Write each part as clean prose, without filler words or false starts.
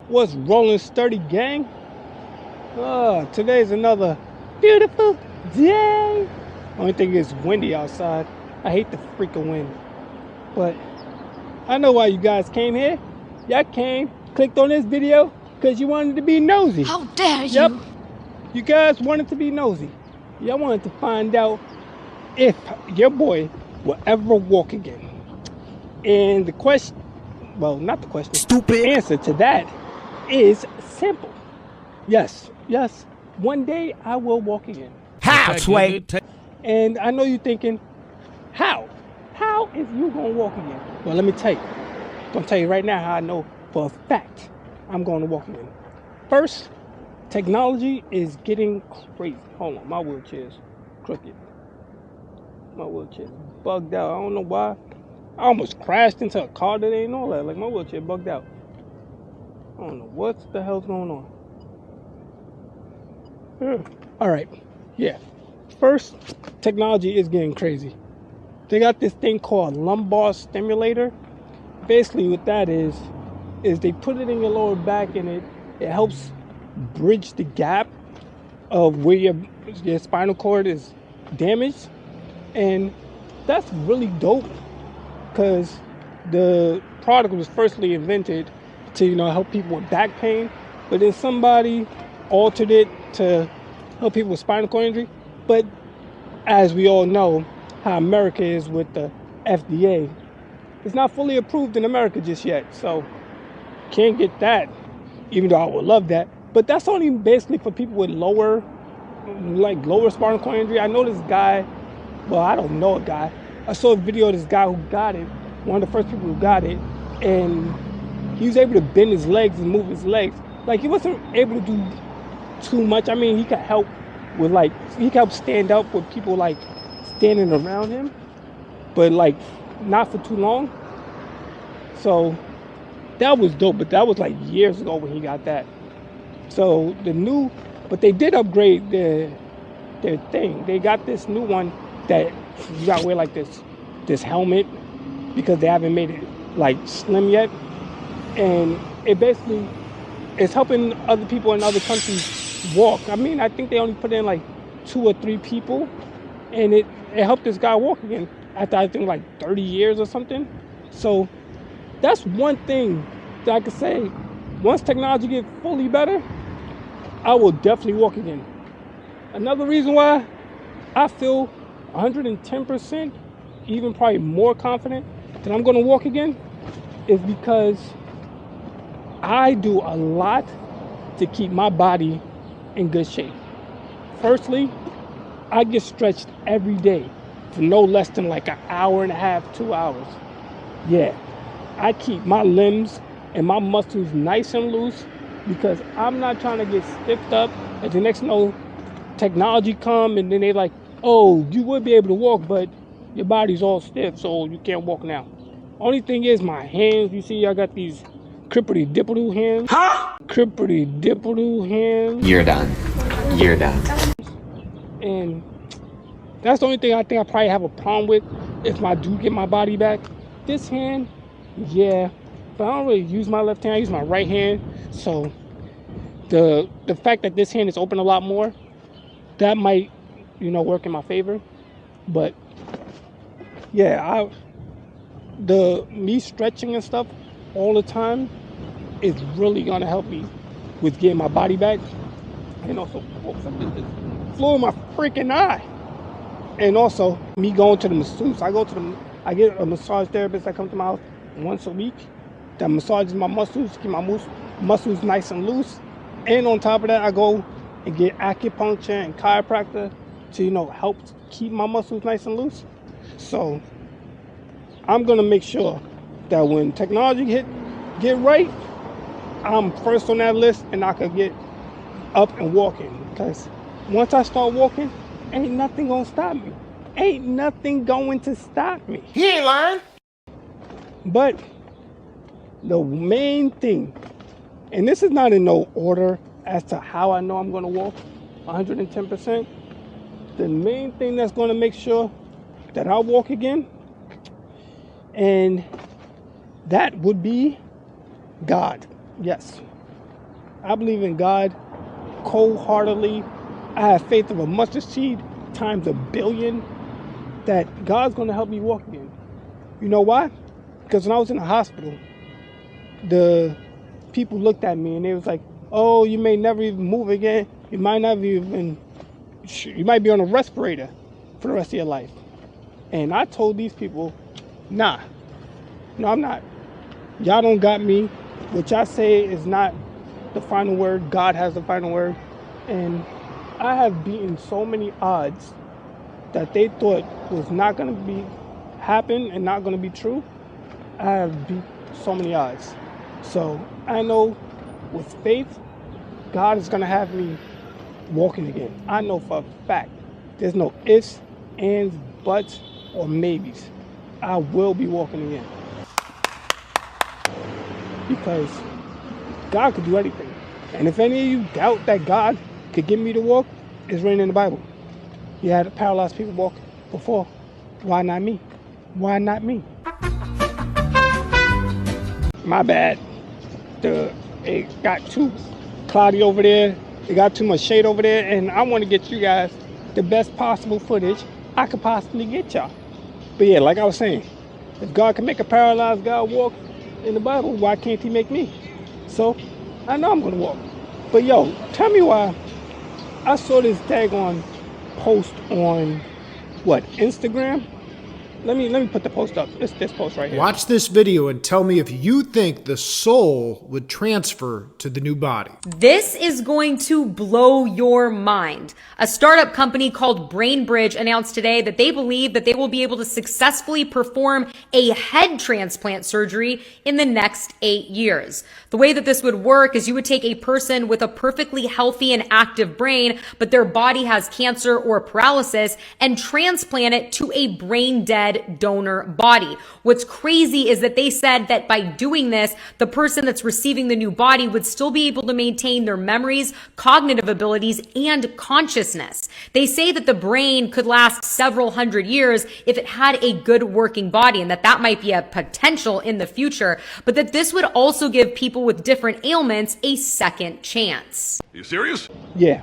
What's rolling sturdy, gang? Today's another beautiful day. Only thing is windy outside. I hate the freaking wind. But I know why you guys came here. Y'all came, clicked on this video, because you wanted to be nosy. How dare you? Yep. You guys wanted to be nosy. Y'all wanted to find out if your boy will ever walk again. And the question, well, not the question, Stupid. the answer to that is simple. Yes, one day I will walk again. How, Sway? And I know you're thinking, how? How is you gonna walk again? Well, let me tell you. I'm gonna tell you right now how I know for a fact I'm gonna walk again. First, technology is getting crazy. Hold on, my wheelchair's crooked. My wheelchair's bugged out. I don't know why. I almost crashed into a car that ain't all that. Like, my wheelchair bugged out. I don't know what the hell's going on. All right, yeah. First, technology is getting crazy. They got this thing called lumbar stimulator. Basically, what that is they put it in your lower back, and it helps bridge the gap of where your spinal cord is damaged, and that's really dope because the product was firstly invented to help people with back pain, but then somebody altered it to help people with spinal cord injury. But as we all know how America is with the FDA, it's not fully approved in America just yet, so can't get that, even though I would love that. But that's only basically for people with lower spinal cord injury. I know this guy, well, I don't know a guy. I saw a video of this guy who got it, one of the first people who got it, and he was able to bend his legs and move his legs. Like, he wasn't able to do too much. I mean, he could help with, he could help stand up with people standing around him, but not for too long. So that was dope, but that was years ago when he got that. So but they did upgrade their thing. They got this new one that you gotta wear this helmet because they haven't made it slim yet, and it basically is helping other people in other countries walk. I mean, I think they only put in 2 or 3 people, and it helped this guy walk again after I think 30 years or something. So that's one thing that I could say. Once technology gets fully better, I will definitely walk again. Another reason why I feel 110%, even probably more confident that I'm going to walk again, is because I do a lot to keep my body in good shape. Firstly, I get stretched every day for no less than an hour and a half, 2 hours. Yeah, I keep my limbs and my muscles nice and loose because I'm not trying to get stiffed up. And the next technology come and then they oh, you would be able to walk, but your body's all stiff, so you can't walk now. Only thing is my hands. You see, I got these crippity-dippity hands. Huh? Crippity-dippity hands. You're done. You're done. And that's the only thing I think I probably have a problem with if I do get my body back. This hand, yeah, but I don't really use my left hand. I use my right hand. So the fact that this hand is open a lot more, that might, work in my favor. But yeah, me stretching and stuff all the time is really gonna help me with getting my body back. And also, this flew in my freaking eye. And also, me going to the masseuse. I get a massage therapist that comes to my house once a week that massages my muscles, keep my muscles nice and loose. And on top of that, I go and get acupuncture and chiropractor to, help keep my muscles nice and loose. So I'm gonna make sure that when technology get right, I'm first on that list and I can get up and walking. Because once I start walking, ain't nothing gonna stop me. Ain't nothing going to stop me. He ain't lying. But the main thing, and this is not in no order as to how I know I'm gonna walk 110%. The main thing that's gonna make sure that I walk again, and that would be God. Yes, I believe in God cold-heartedly. I have faith of a mustard seed times 1,000,000,000 that God's going to help me walk again. You know why? Because when I was in the hospital, the people looked at me and they was like, oh, you may never even move again. You might be on a respirator for the rest of your life. And I told these people, nah, no, I'm not. Y'all don't got me. What y'all say is not the final word. God has the final word. And I have beaten so many odds that they thought was not going to be happen and not going to be true. I have beat so many odds. So I know with faith, God is going to have me walking again. I know for a fact. There's no ifs, ands, buts, or maybes. I will be walking again. Because God could do anything. And if any of you doubt that God could get me to walk, it's written in the Bible. He had paralyzed people walk before. Why not me? Why not me? My bad. It got too cloudy over there. It got too much shade over there. And I want to get you guys the best possible footage I could possibly get y'all. But yeah, like I was saying, if God can make a paralyzed guy walk in the Bible, why can't he make me? So I know I'm going to walk. But yo, tell me why I saw this daggone post on Instagram. Let me put the post up. It's this post right here. Watch this video and tell me if you think the soul would transfer to the new body. This is going to blow your mind. A startup company called BrainBridge announced today that they believe that they will be able to successfully perform a head transplant surgery in the next 8 years. The way that this would work is you would take a person with a perfectly healthy and active brain, but their body has cancer or paralysis, and transplant it to a brain dead donor body. What's crazy is that they said that by doing this, the person that's receiving the new body would still be able to maintain their memories, cognitive abilities, and consciousness. They say that the brain could last several hundred years if it had a good working body, and that might be a potential in the future, but that this would also give people with different ailments a second chance. Are you serious? Yeah.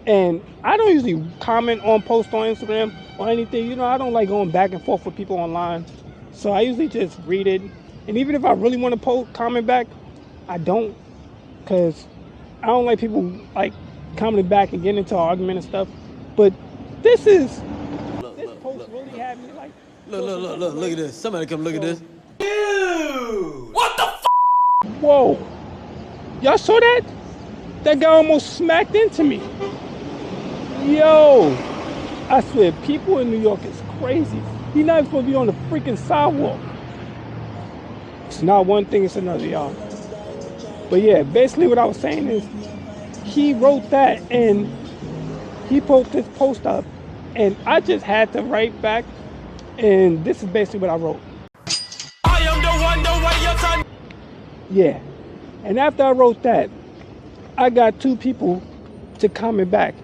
And I don't usually comment on posts on Instagram or anything. You know, I don't like going back and forth with people online. So I usually just read it. And even if I really want to comment back, I don't. Because I don't like people like commenting back and getting into an argument and stuff. But this post really had me like... Look at this. Somebody come look at this. Dude! What the f***? Whoa. Y'all saw that? That guy almost smacked into me. Yo, I swear, people in New York is crazy. He's not even supposed to be on the freaking sidewalk. It's not one thing, it's another, y'all. But yeah, basically what I was saying is, he wrote that and he put this post up, and I just had to write back, and this is basically what I wrote. I am the one, the way your son. Yeah, and after I wrote that, I got 2 people to comment back.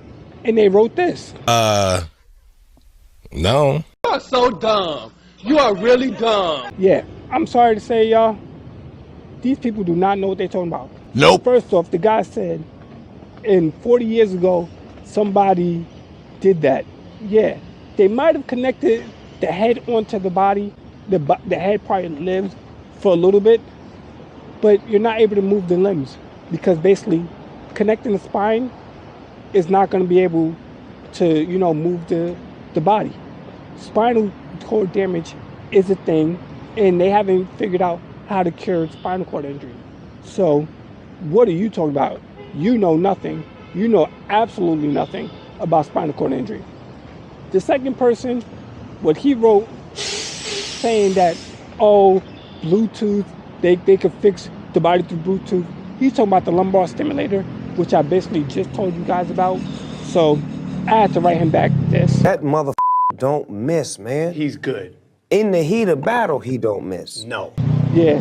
And they wrote this. No. You are so dumb. You are really dumb. Yeah, I'm sorry to say, y'all, these people do not know what they're talking about. Nope. First off, the guy said, 40 years ago, somebody did that. Yeah, they might have connected the head onto the body. The head probably lives for a little bit, but you're not able to move the limbs because basically connecting the spine is not going to be able to, move the body. Spinal cord damage is a thing, and they haven't figured out how to cure spinal cord injury. So, what are you talking about? You know nothing. You know absolutely nothing about spinal cord injury. The second person, what he wrote, saying that, Bluetooth, they could fix the body through Bluetooth. He's talking about the lumbar stimulator, which I basically just told you guys about. So I had to write him back this. That motherfucker don't miss, man. He's good. In the heat of battle, he don't miss. No. Yeah,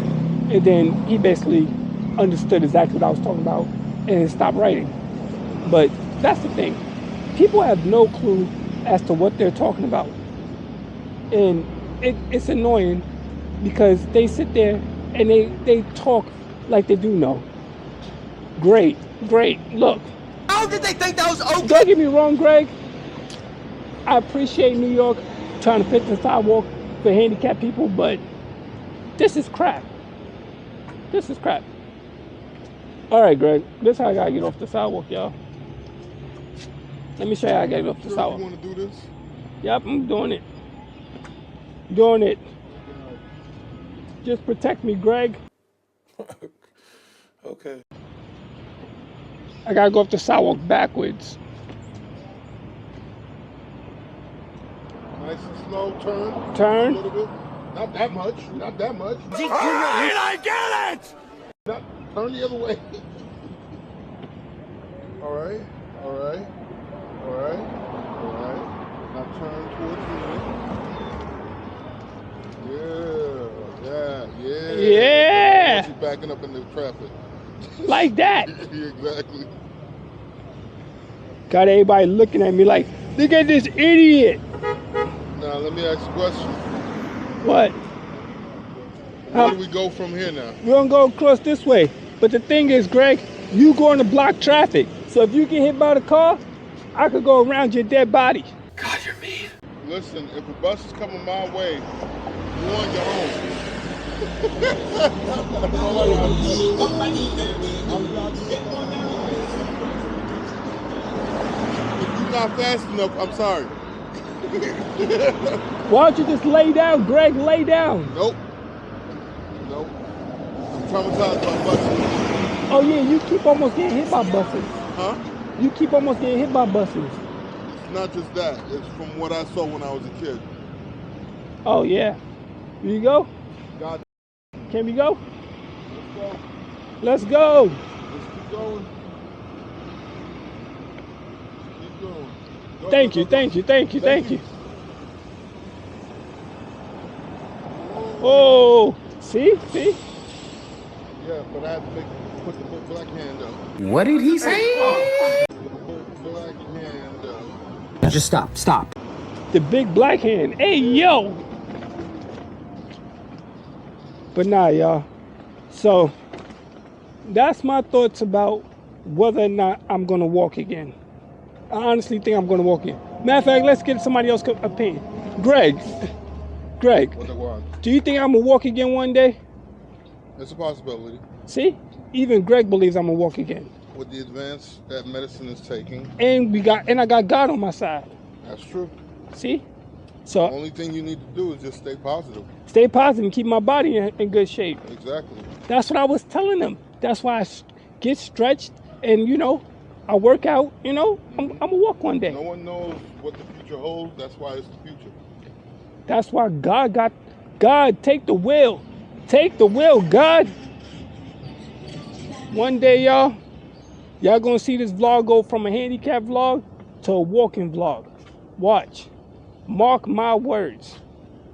and then he basically understood exactly what I was talking about and stopped writing. But that's the thing. People have no clue as to what they're talking about. And it's annoying because they sit there and they talk like they do know. Great, great. Look, How did they think that was okay? don't get me wrong, Greg. I appreciate New York trying to fix the sidewalk for handicapped people, but this is crap. This is crap. All right, Greg, this is how I gotta get off the sidewalk, y'all. Let me show you how I gotta get off the sidewalk. You want to do this? Yep, I'm doing it. Doing it. Just protect me, Greg. Okay. I gotta go up the sidewalk backwards. Nice and slow. Turn. Turn. A little bit. Not that much. Not that much. All right, I get it. Not, turn the other way. All right. All right. All right. All right. Now turn towards me. Yeah. Yeah. Once you're backing up in the traffic. Like that. Exactly. Got everybody looking at me like, look at this idiot. Now let me ask you a question. What? Where do we go from here now? We're gonna go across this way. But the thing is, Greg, you going to block traffic. So if you get hit by the car, I could go around your dead body. God, you're mean. Listen, if a bus is coming my way, you're on your own. If you're not fast enough, I'm sorry. Why don't you just lay down, Greg? Lay down. Nope. Nope. I'm traumatized by buses. Oh yeah, you keep almost getting hit by buses. Huh? You keep almost getting hit by buses. It's not just that. It's from what I saw when I was a kid. Oh yeah. Here you go? God. Can we go? Let's go. Let's go. Let's keep going. Keep going. Go, Thank go, you, go, thank go. you, thank you, thank you. Oh, see? See? Yeah, but I had to put the black hand up. What did he say? Black hand up. Just stop. The big black hand. Hey, yo. But nah, y'all. So, that's my thoughts about whether or not I'm going to walk again. I honestly think I'm going to walk again. Matter of fact, let's get somebody else's opinion. Greg, What the what? do you think I'm going to walk again one day? It's a possibility. See? Even Greg believes I'm going to walk again. With the advance that medicine is taking. And I got God on my side. That's true. See? The So, only thing you need to do is just stay positive. stay positive and keep my body in good shape. Exactly. That's what I was telling them. That's why I get stretched and, I work out, I'm going to walk one day. No one knows what the future holds. That's why it's the future. That's why God, take the wheel. Take the wheel, God. One day, y'all going to see this vlog go from a handicap vlog to a walking vlog. Watch. Mark my words.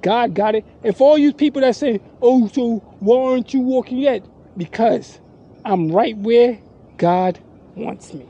God got it. And for all you people that say, oh, so why aren't you walking yet? Because I'm right where God wants me.